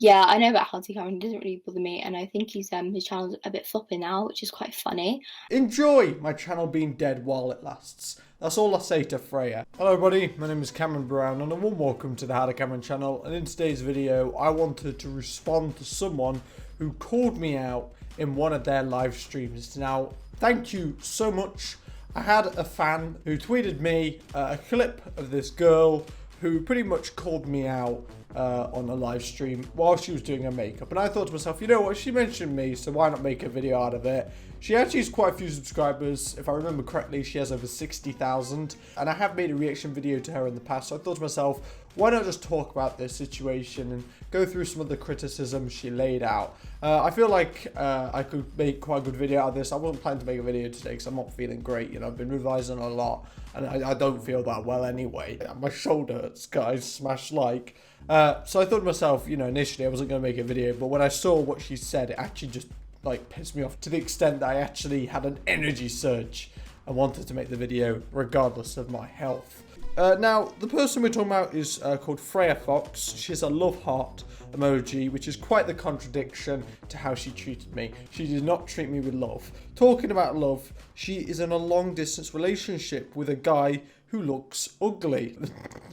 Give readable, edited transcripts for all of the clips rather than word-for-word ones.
Yeah, I know about Hansi Cameron. He doesn't really bother me, and I think his channel's a bit floppy now, which is quite funny. Enjoy my channel being dead while it lasts. That's all I say to Freya. Hello everybody, my name is Cameron Brown and a warm welcome to the How to Cameron channel, and in today's video I wanted to respond to someone who called me out in one of their live streams. Now, thank you so much. I had a fan who tweeted me a clip of this girl who pretty much called me out on a live stream while she was doing her makeup, and I thought to myself, you know what, she mentioned me, so why not make a video out of it. She actually has quite a few subscribers. If I remember correctly, she has over 60,000, and I have made a reaction video to her in the past, so I thought to myself, why not just talk about this situation and go through some of the criticism she laid out. I feel like I could make quite a good video out of this. I wasn't planning to make a video today because I'm not feeling great. You know, I've been revising a lot and I don't feel that well anyway. My shoulder hurts, guys. Smash like. So I thought to myself, you know, initially I wasn't going to make a video, but when I saw what she said, it actually just like pissed me off to the extent that I actually had an energy surge and wanted to make the video regardless of my health. Now, the person we're talking about is called FreyaFox. She has a love heart emoji, which is quite the contradiction to how she treated me. She did not treat me with love. Talking about love, she is in a long distance relationship with a guy who looks ugly.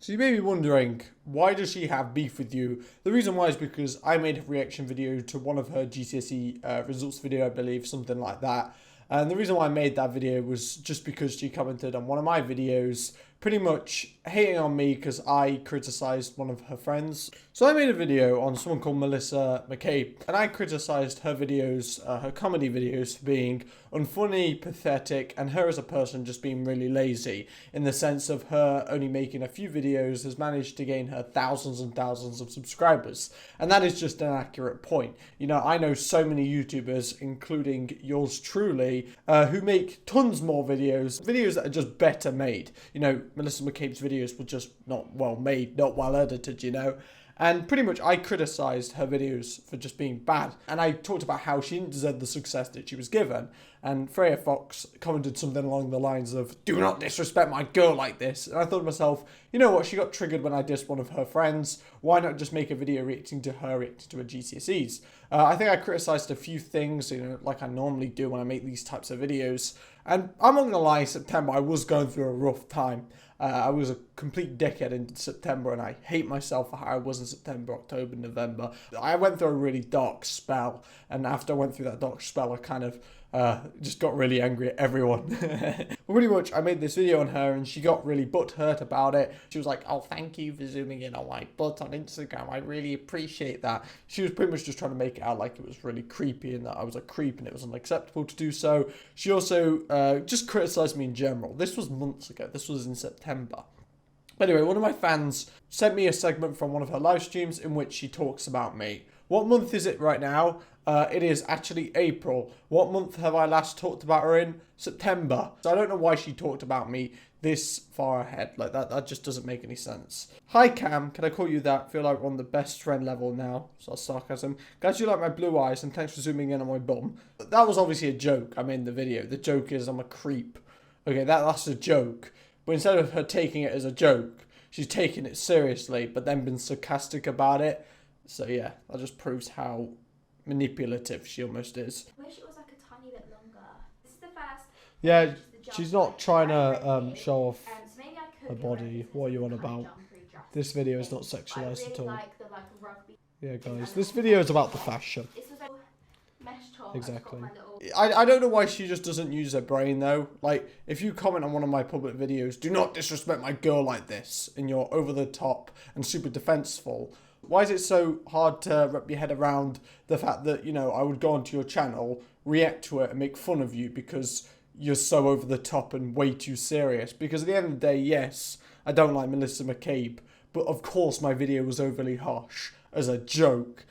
So you may be wondering, why does she have beef with you? The reason why is because I made a reaction video to one of her GCSE results video, I believe, something like that. And the reason why I made that video was just because she commented on one of my videos, pretty much hating on me because I criticised one of her friends. So I made a video on someone called Melissa McCabe, and I criticised her videos, her comedy videos, for being unfunny, pathetic, and her as a person just being really lazy, in the sense of her only making a few videos has managed to gain her thousands and thousands of subscribers. And that is just an accurate point. You know, I know so many YouTubers, including yours truly, who make tons more videos that are just better made. You know, Melissa McCabe's videos were just not well made, not well edited, you know. And pretty much I criticised her videos for just being bad. And I talked about how she didn't deserve the success that she was given. And FreyaFox commented something along the lines of, "Do not disrespect my girl like this." And I thought to myself, you know what, she got triggered when I dissed one of her friends. Why not just make a video reacting to her GCSEs? I think I criticised a few things, you know, like I normally do when I make these types of videos. And I'm not gonna lie, September I was going through a rough time. I was a complete dickhead in September, and I hate myself for how I was in September, October, November. I went through a really dark spell, and after I went through that dark spell, I kind of just got really angry at everyone. Pretty much, I made this video on her, and she got really butthurt about it. She was like, "Oh, thank you for zooming in on my butt on Instagram. I really appreciate that." She was pretty much just trying to make it out like it was really creepy and that I was a creep and it was unacceptable to do so. She also just criticized me in general. This was months ago. This was in September. Anyway, one of my fans sent me a segment from one of her live streams in which she talks about me. What month is it right now? It is actually April. What month have I last talked about her in? September. So I don't know why she talked about me this far ahead. Like that just doesn't make any sense. Hi Cam, can I call you that? Feel like we're on the best friend level now. So sarcasm. Guys, you like my blue eyes, and thanks for zooming in on my bum. That was obviously a joke. I made the video. The joke is I'm a creep. Okay, that's a joke. But instead of her taking it as a joke, she's taking it seriously, but then been sarcastic about it. So yeah, that just proves how manipulative she almost is. I wish it was like a tiny bit longer. This is the first. Yeah, she's not trying to show off So maybe I could her body. What are you on about? This video is not sexualized at all. Like the rugby. Yeah, guys, this video is about the fashion. This was a mesh top. Exactly. I I don't know why she just doesn't use her brain though. Like, if you comment on one of my public videos, "Do not disrespect my girl like this," and you're over the top and super defenseful, why is it so hard to wrap your head around the fact that, you know, I would go onto your channel, react to it and make fun of you because you're so over the top and way too serious? Because at the end of the day, yes, I don't like Melissa McCabe, but of course my video was overly harsh as a joke.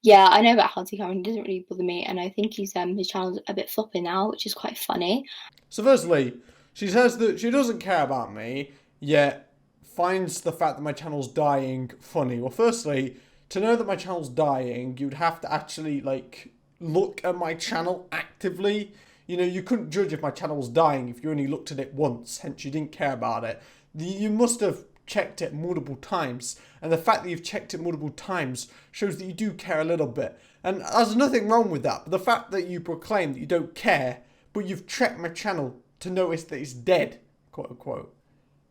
Yeah, I know about Hansi Cameron. He doesn't really bother me, and I think his channel's a bit floppy now, which is quite funny. So firstly, she says that she doesn't care about me, yet finds the fact that my channel's dying funny. Well, firstly, to know that my channel's dying, you'd have to actually, like, look at my channel actively. You know, you couldn't judge if my channel was dying if you only looked at it once, hence you didn't care about it. You must have checked it multiple times. And the fact that you've checked it multiple times shows that you do care a little bit. And there's nothing wrong with that. But the fact that you proclaim that you don't care, but you've checked my channel to notice that it's dead, quote unquote,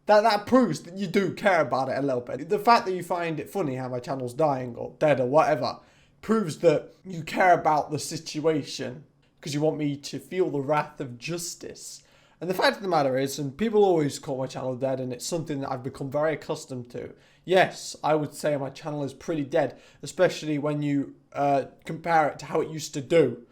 that proves that you do care about it a little bit. The fact that you find it funny how my channel's dying or dead or whatever proves that you care about the situation because you want me to feel the wrath of justice. And the fact of the matter is, and people always call my channel dead, and it's something that I've become very accustomed to. Yes, I would say my channel is pretty dead, especially when you compare it to how it used to do.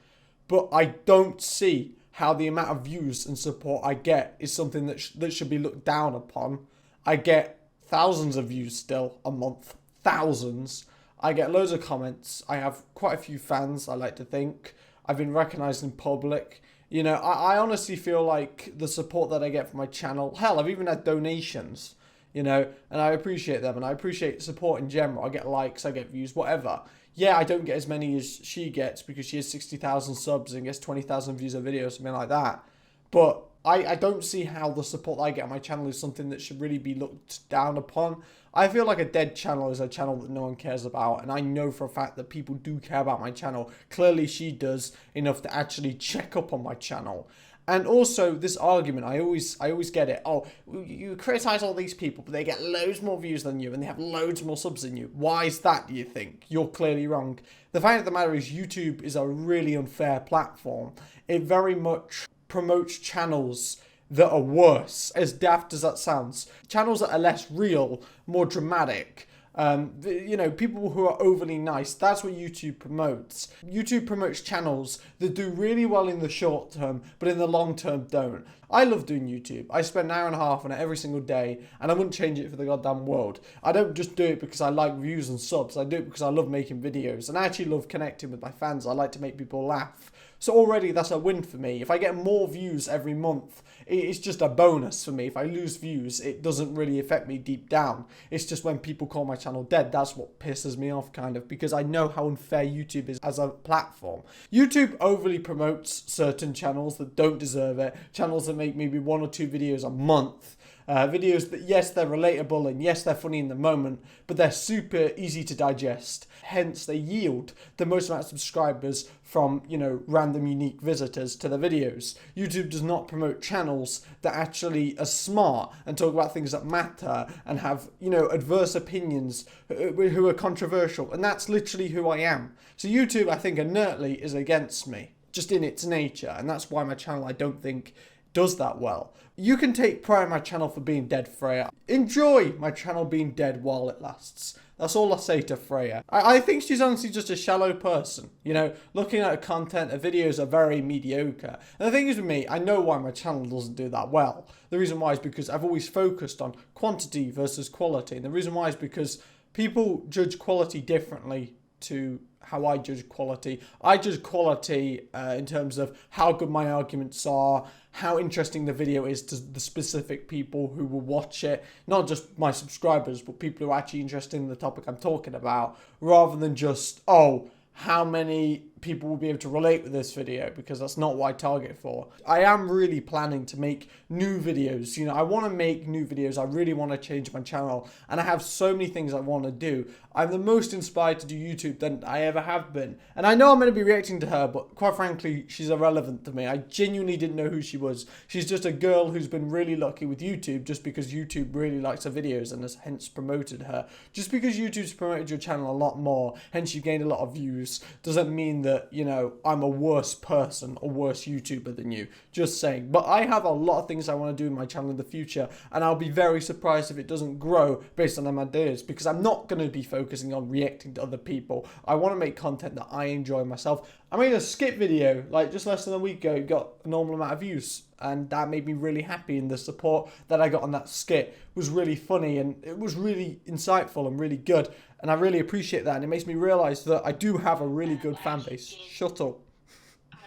But I don't see how the amount of views and support I get is something that should be looked down upon. I get thousands of views still a month. Thousands. I get loads of comments. I have quite a few fans, I like to think. I've been recognised in public. You know, I honestly feel like the support that I get from my channel, hell, I've even had donations, you know, and I appreciate them, and I appreciate support in general. I get likes, I get views, whatever. Yeah, I don't get as many as she gets because she has 60,000 subs and gets 20,000 views a video, something like that. But I don't see how the support that I get on my channel is something that should really be looked down upon. I feel like a dead channel is a channel that no one cares about, and I know for a fact that people do care about my channel. Clearly she does enough to actually check up on my channel. And also this argument, I always get it. Oh, you criticize all these people, but they get loads more views than you and they have loads more subs than you. Why is that, do you think? You're clearly wrong. The fact of the matter is YouTube is a really unfair platform. It very much promotes channels that are worse, as daft as that sounds. Channels that are less real, more dramatic. You know, people who are overly nice, that's what YouTube promotes. YouTube promotes channels that do really well in the short term, but in the long term don't. I love doing YouTube. I spend an hour and a half on it every single day, and I wouldn't change it for the goddamn world. I don't just do it because I like views and subs. I do it because I love making videos, and I actually love connecting with my fans. I like to make people laugh. So already that's a win for me. If I get more views every month, it's just a bonus for me. If I lose views, it doesn't really affect me deep down. It's just when people call my channel dead, that's what pisses me off kind of, because I know how unfair YouTube is as a platform. YouTube overly promotes certain channels that don't deserve it, channels that make maybe 1 or 2 videos a month. Videos that, yes, they're relatable and yes, they're funny in the moment, but they're super easy to digest. Hence, they yield the most amount of subscribers from, you know, random unique visitors to the videos. YouTube does not promote channels that actually are smart and talk about things that matter and have, you know, adverse opinions who are controversial. And that's literally who I am. So YouTube, I think, inertly is against me, just in its nature. And that's why my channel, I don't think, does that well. You can take pride in my channel for being dead, Freya. Enjoy my channel being dead while it lasts. That's all I say to Freya. I think she's honestly just a shallow person. You know, looking at her content, her videos are very mediocre. And the thing is with me, I know why my channel doesn't do that well. The reason why is because I've always focused on quantity versus quality. And the reason why is because people judge quality differently to how I judge quality. I judge quality in terms of how good my arguments are, how interesting the video is to the specific people who will watch it, not just my subscribers, but people who are actually interested in the topic I'm talking about, rather than just, oh, how many people will be able to relate with this video, because that's not what I target for. I am really planning to make new videos. You know, I want to make new videos. I really want to change my channel, and I have so many things I want to do. I'm the most inspired to do YouTube than I ever have been. And I know I'm going to be reacting to her, but quite frankly, she's irrelevant to me. I genuinely didn't know who she was. She's just a girl who's been really lucky with YouTube just because YouTube really likes her videos and has hence promoted her. Just because YouTube's promoted your channel a lot more, hence you gained a lot of views, doesn't mean that, you know, I'm a worse person or worse YouTuber than you. Just saying. But I have a lot of things I want to do in my channel in the future, and I'll be very surprised if it doesn't grow based on them ideas, because I'm not going to be focusing on reacting to other people. I want to make content that I enjoy myself. I made a skit video like just less than a week ago. It got a normal amount of views, and that made me really happy, and the support that I got on that skit was really funny, and it was really insightful and really good, and I really appreciate that, and it makes me realise that I do have a really good fan base. Shut up.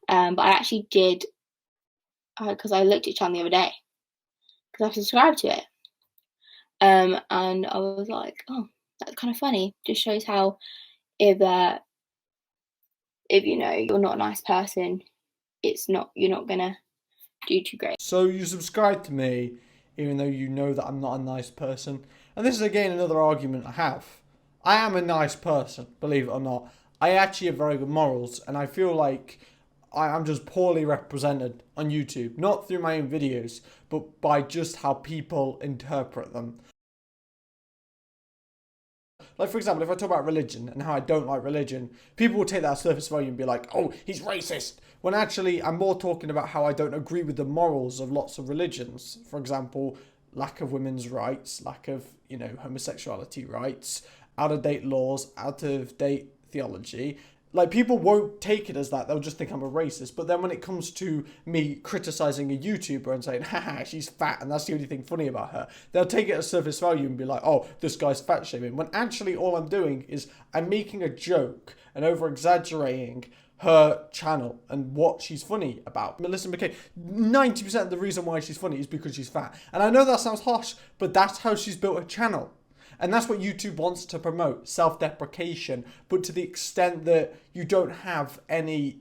But I actually did, because I looked at your channel the other day, because I subscribed to it, and I was like, oh, that's kind of funny. Just shows how if you know you're not a nice person, you're not gonna do too great. So you subscribe to me even though you know that I'm not a nice person, And this is again another argument I have. I am a nice person, believe it or not. I actually have very good morals, and I feel like I'm just poorly represented on YouTube. Not through my own videos, but by just how people interpret them. Like, for example, if I talk about religion and how I don't like religion, people will take that surface value and be like, oh, he's racist. When actually, I'm more talking about how I don't agree with the morals of lots of religions. For example, lack of women's rights, lack of, homosexuality rights, out-of-date laws, out-of-date theology. Like, people won't take it as that. They'll just think I'm a racist. But then when it comes to me criticizing a YouTuber and saying, haha, she's fat and that's the only thing funny about her, they'll take it as surface value and be like, oh, this guy's fat shaming. When actually all I'm doing is I'm making a joke and over-exaggerating her channel and what she's funny about. Melissa McKay, 90% of the reason why she's funny is because she's fat. And I know that sounds harsh, but that's how she's built her channel. And that's what YouTube wants to promote, self-deprecation, but to the extent that you don't have any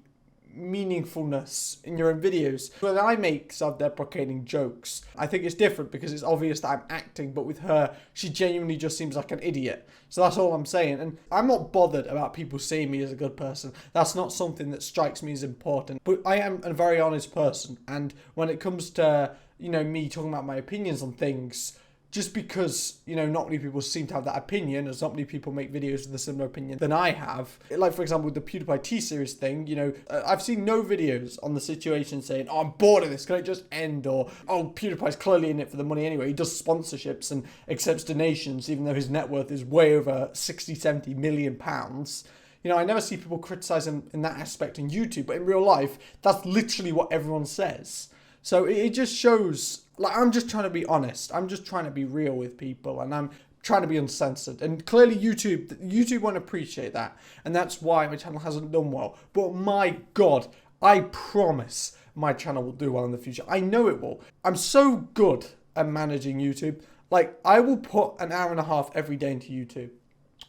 meaningfulness in your own videos. When I make self-deprecating jokes, I think it's different because it's obvious that I'm acting, but with her, she genuinely just seems like an idiot. So that's all I'm saying. And I'm not bothered about people seeing me as a good person. That's not something that strikes me as important. But I am a very honest person. And when it comes to, me talking about my opinions on things, just because, not many people seem to have that opinion, as not many people make videos with a similar opinion than I have. Like, for example, with the PewDiePie T-Series thing, I've seen no videos on the situation saying, oh, I'm bored of this, can it just end? Or, oh, PewDiePie's clearly in it for the money anyway. He does sponsorships and accepts donations, even though his net worth is way over 60, 70 million pounds. I never see people criticize him in that aspect on YouTube, but in real life, that's literally what everyone says. So it just shows, like, I'm just trying to be honest. I'm just trying to be real with people, and I'm trying to be uncensored. And clearly YouTube won't appreciate that. And that's why my channel hasn't done well. But my God, I promise my channel will do well in the future. I know it will. I'm so good at managing YouTube. Like, I will put an hour and a half every day into YouTube.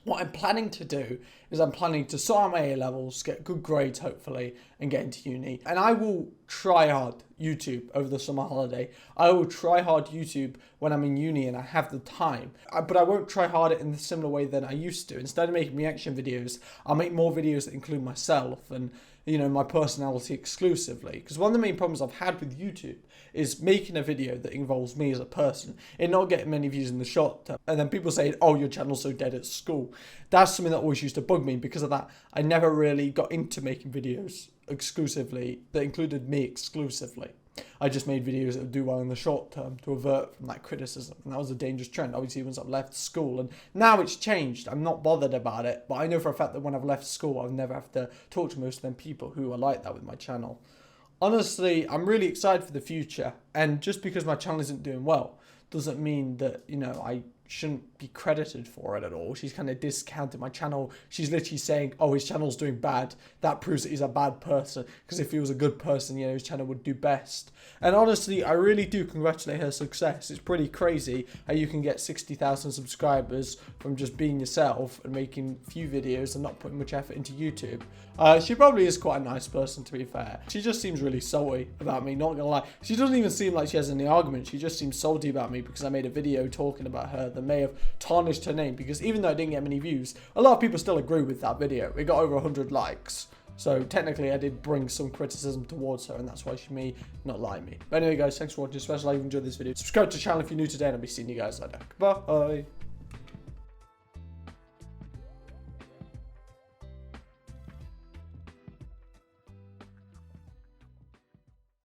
What I'm planning to do is I'm planning to sort out my A-levels, get good grades hopefully, and get into uni. And I will try hard YouTube over the summer holiday. I will try hard YouTube when I'm in uni and I have the time. But I won't try hard in the similar way than I used to. Instead of making reaction videos, I'll make more videos that include myself and my personality exclusively. Because one of the main problems I've had with YouTube is making a video that involves me as a person and not getting many views in the short term. And then people say, oh, your channel's so dead at school. That's something that always used to bug me. Because of that, I never really got into making videos exclusively that included me exclusively. I just made videos that would do well in the short term to avert from that criticism. And that was a dangerous trend, obviously, once I've left school. And now it's changed. I'm not bothered about it. But I know for a fact that when I've left school, I'll never have to talk to most of them people who are like that with my channel. Honestly, I'm really excited for the future. And just because my channel isn't doing well doesn't mean that, I shouldn't be credited for it at all. She's kind of discounted my channel. She's literally saying, oh, his channel's doing bad. That proves that he's a bad person. Because if he was a good person, his channel would do best. And honestly, I really do congratulate her success. It's pretty crazy how you can get 60,000 subscribers from just being yourself and making few videos and not putting much effort into YouTube. She probably is quite a nice person, to be fair. She just seems really salty about me, not gonna lie. She doesn't even seem like she has any argument. She just seems salty about me because I made a video talking about her that may have tarnished her name. Because even though I didn't get many views, a lot of people still agree with that video. It got over 100 likes. So technically I did bring some criticism towards her, and that's why she may not like me. But anyway guys, thanks for watching. Especially if you enjoyed this video. Subscribe to the channel if you're new today, and I'll be seeing you guys later. Bye.